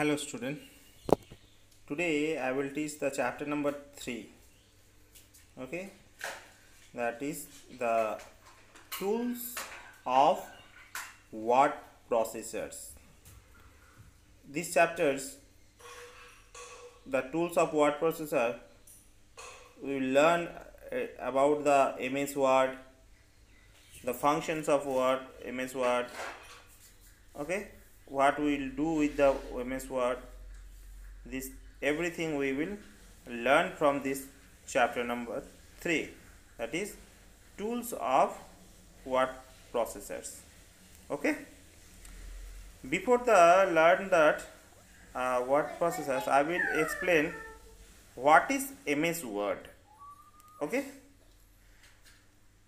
Hello student, today I will teach the chapter number 3, okay, that is the tools of word processors. These chapters, the tools of word processor, we will learn about the MS Word, the functions of Word, MS Word, okay, what we will do with the MS Word. This everything we will learn from this chapter number 3, that is tools of word processors. Okay, before the learn that word processors, I will explain what is MS Word. Okay,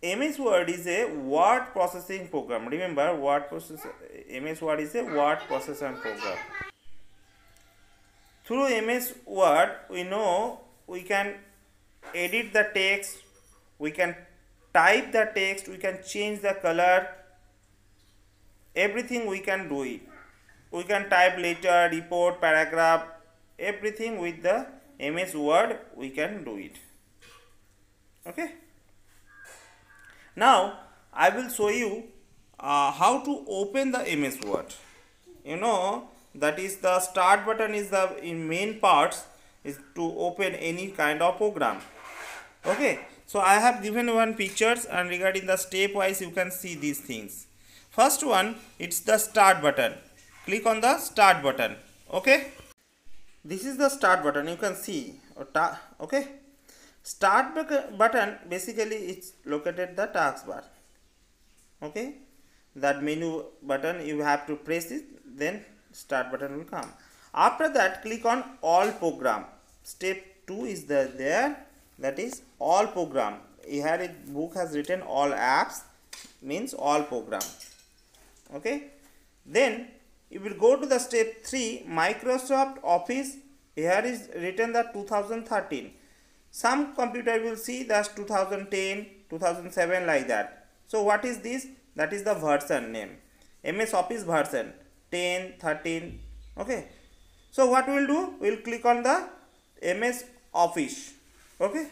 MS Word is a word processing program. Remember, MS Word is a word processing program. Through MS Word, we know we can edit the text, we can type the text, we can change the color, everything we can do it. We can type letter, report, paragraph, everything with the MS Word we can do it. Okay. Now I will show you how to open the MS Word. You know, that is the start button is the in main parts is to open any kind of program. Okay, so I have given one pictures, and regarding the step wise you can see these things. First one, it's the start button. Click on the start button. Okay, this is the start button, you can see. Okay, start button basically it's located the taskbar. Okay, that menu button you have to press it, then start button will come. After that, click on all program. Step 2 is there, that is all program. Here it book has written all apps, means all program. Okay, then you will go to the step 3, Microsoft Office. Here is written the 2013. Some computer will see that's 2010, 2007 like that. So what is this? That is the version name, MS Office version 10, 13. Okay, so what we will do, we will click on the MS Office. Okay,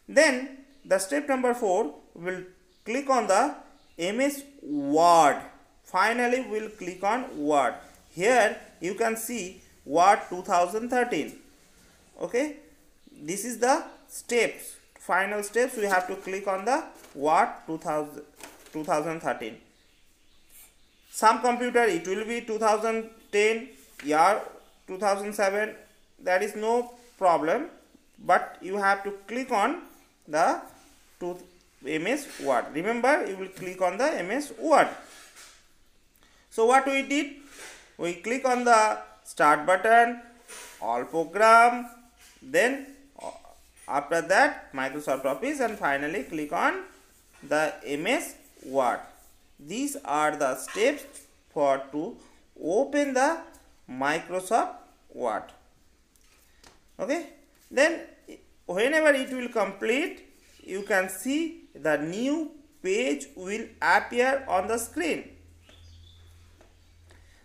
then the step number 4, we will click on the MS Word. Finally we will click on Word. Here you can see Word 2013. Okay, this is the steps, final steps. We have to click on the Word 2013. Some computer it will be 2010, yeah, 2007, that is no problem, but you have to click on the MS Word. Remember, you will click on the MS Word. So what we did, we click on the start button, all program, then after that Microsoft Office, and finally click on the MS Word. These are the steps for to open the Microsoft Word. Okay, then whenever it will complete, you can see the new page will appear on the screen.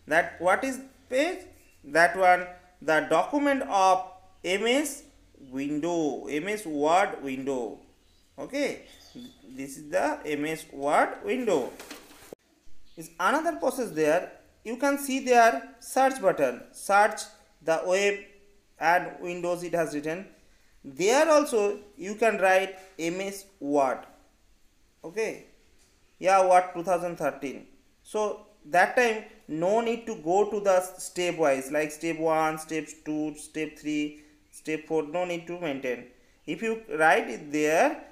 That what is page? That one, the document of MS window, MS Word window. Okay, this is the MS Word window. Is another process there. You can see there search button, search the web and Windows it has written. There also you can write MS Word. Okay, yeah, Word 2013. So that time no need to go to the step wise, like step 1, step 2, step 3, step 4, no need to maintain. If you write it there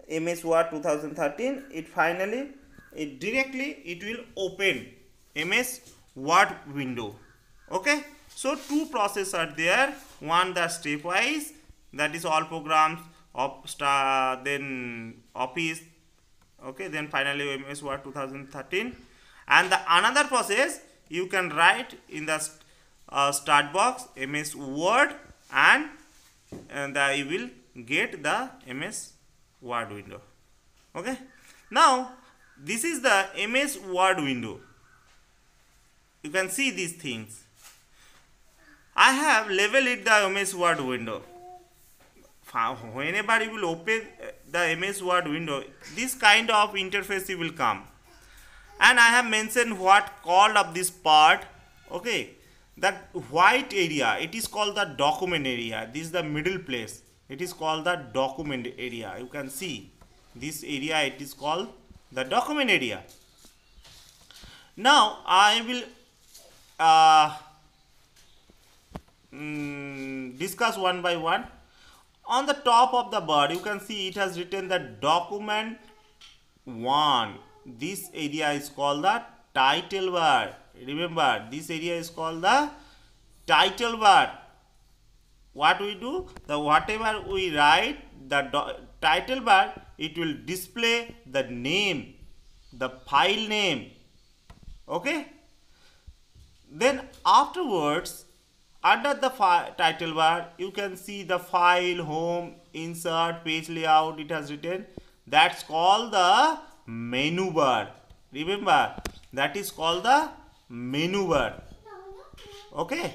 MS Word 2013, it finally directly it will open MS Word window. Okay, so two processes are there. One the stepwise, that is all programs of then Office. Okay, then finally MS Word 2013, and the another process you can write in the start box MS Word, and you will get the MS Word window. Okay, now this is the MS Word window. You can see these things. I have labeled it the MS Word window. Whenever you will open the MS Word window, this kind of interface will come. And I have mentioned what called of this part. Okay, that white area, it is called the document area. This is the middle place. It is called the document area. You can see this area, it is called the document area. Now I will discuss one by one. On the top of the bar, you can see it has written the document 1. This area is called the title bar. Remember, this area is called the title bar. What we do, the whatever we write, the title bar, it will display the name, the file name. Okay. Then afterwards, under the title bar, you can see the file, home, insert, page layout. It has written. That's called the menu bar. Remember, that is called the menu bar. Okay,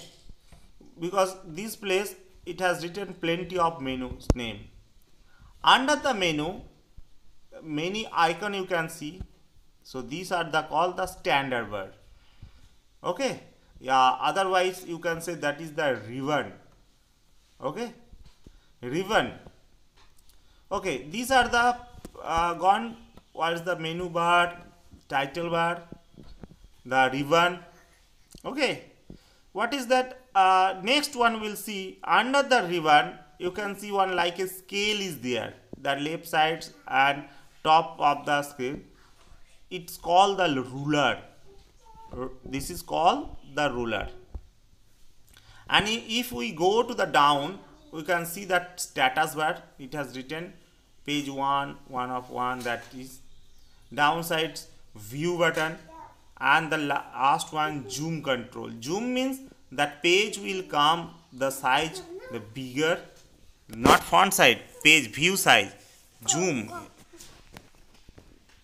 because this place it has written plenty of menus name. Under the menu, many icon you can see. So these are the called the standard bar. Okay, yeah. Otherwise, you can say that is the ribbon. Okay, ribbon. Okay, these are the gone. What is the menu bar, title bar, the ribbon? Okay, what is that? Next one we'll see. Under the ribbon, you can see one like a scale is there. The left side and top of the scale. It's called the ruler. This is called the ruler. And if we go to the down, we can see that status bar. It has written page 1, 1 of 1. That is downside view button, and the last one zoom control. Zoom means that page will come the size the bigger, not font size, page view size. Zoom,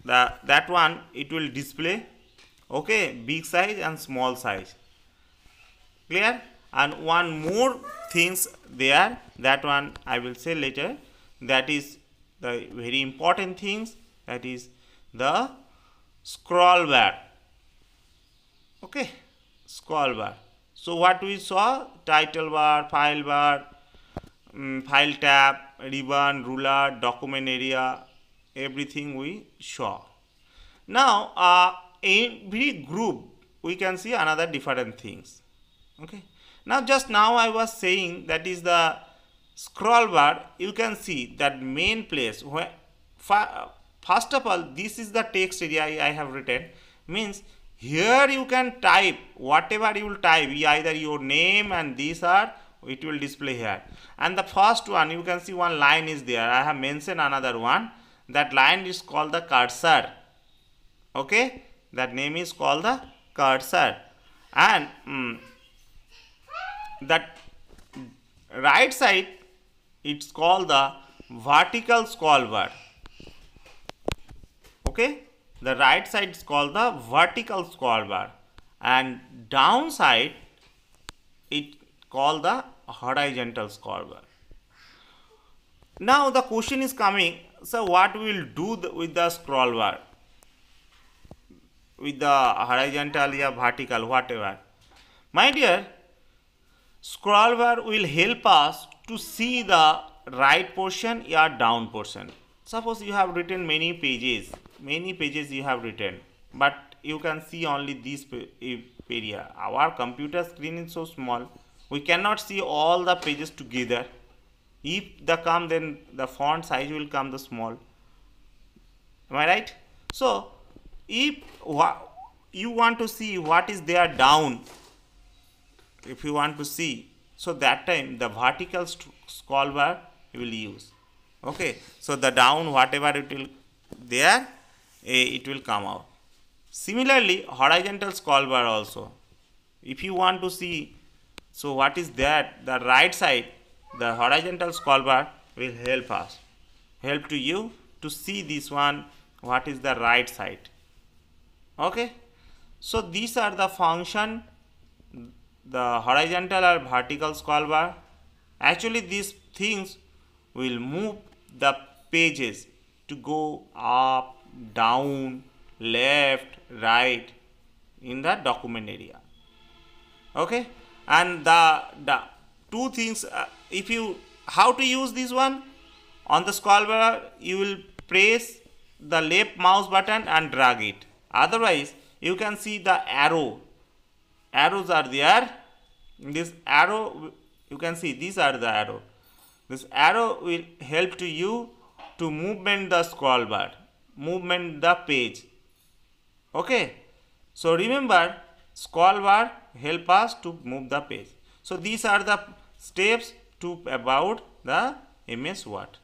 that one it will display. Okay, big size and small size. Clear? And one more things there, that one I will say later. That is the very important things. That is the scroll bar. Okay, scroll bar. So what we saw, title bar, file tab, ribbon, ruler, document area, everything we saw. Now every group we can see another different things. Okay, now I was saying that is the scroll bar. You can see that main place where first of all, this is the text area I have written. Means here you can type whatever you will type, either your name and these are, it will display here. And the first one, you can see one line is there. I have mentioned another one. That line is called the cursor. Okay, that name is called the cursor. And that right side, it's called the vertical scroll bar. Okay, the right side is called the vertical scroll bar, and downside it called the horizontal scroll bar. Now the question is coming, so what we will do with the scroll bar, with the horizontal or vertical, whatever? My dear, scroll bar will help us to see the right portion or down portion. Suppose you have written many pages you have written, but you can see only this area. Our computer screen is so small, we cannot see all the pages together. If the come, then the font size will come the small. Am I right? So if you want to see what is there down, if you want to see, so that time the vertical scroll bar you will use. Okay, so the down whatever it will there, it will come out. Similarly, horizontal scroll bar also, if you want to see, so what is that, the right side, the horizontal scroll bar will help to you to see this one, what is the right side. Okay, so these are the function the horizontal or vertical scroll bar. Actually these things will move the pages to go up, down, left, right in the document area. Okay, and the two things, if you how to use this one, on the scroll bar you will press the left mouse button and drag it. Otherwise you can see the arrows are there. This arrow, you can see these are the arrow. This arrow will help to you to movement the scroll bar, movement the page. Okay, so remember, scroll bar help us to move the page. So these are the steps to about the MS Word.